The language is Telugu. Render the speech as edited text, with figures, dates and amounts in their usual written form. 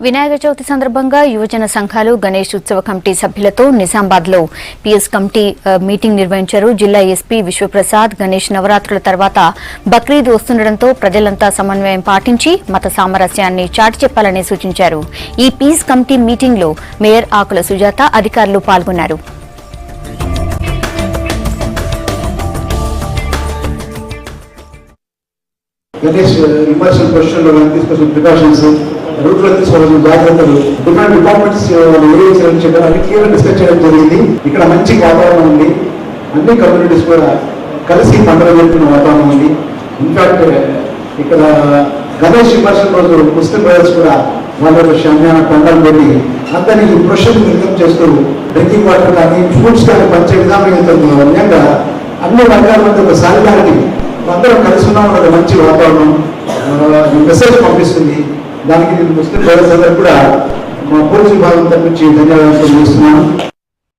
వినాయక చవితి సందర్భంగా యువజన సంఘాలు గణేష్ ఉత్సవ కమిటీ సభ్యులతో నిజామాబాద్లో పీఎస్ కమిటీ మీటింగ్ నిర్వహించారు. జిల్లా ఎస్పీ విశ్వప్రసాద్ గణేష్ నవరాత్రుల తర్వాత బక్రీద్ వస్తుండటంతో ప్రజలంతా సమన్వయం పాటించి మత సామరస్యాన్ని చాటి చెప్పాలని సూచించారు. ఈ పీఎస్ కమిటీ మీటింగ్ లో మేయర్ ఆకుల సుజాత అధికారులు పాల్గొన్నారు. గణేష్ ఇమర్షన్ క్వశ్చన్లో తీసుకొచ్చిన ప్రికాషన్స్ రూట్లో తీసుకోవాల్సిన జాగ్రత్తలు డిఫరెంట్ డిపార్ట్మెంట్స్ చెప్పారు. అన్ని క్లియర్ డిస్కస్ చేయడం జరిగింది. ఇక్కడ మంచి వాతావరణం ఉంది. అన్ని కమ్యూనిటీస్ కూడా కలిసి పండుగ జరుపుకున్న వాతావరణం ఉంది. ఇన్ఫాక్ట్ ఇక్కడ గణేష్ ఇమర్షన్ రోజు ముస్లిం బ్రదర్స్ కూడా వాళ్ళ షామ్యాన పండుగలు పెట్టి అందరినీ ఈ ప్రొఫెషన్ వెల్కమ్ చేస్తూ డ్రింకింగ్ వాటర్ కానీ ఫ్రూట్స్ కానీ పంచే విధంగా అన్ని వర్గాల మధ్య ఒక సాలిడారిటీ అందరం కలిసి ఉన్నాం. ఒక మంచి వాతావరణం మెసేజ్ పంపిస్తుంది. దానికి ముస్లిం బ్రదర్స్ అందరూ కూడా మా పోలీసు విభాగం తరఫు నుంచి ధన్యవాదాలు తెలియజేస్తున్నాను.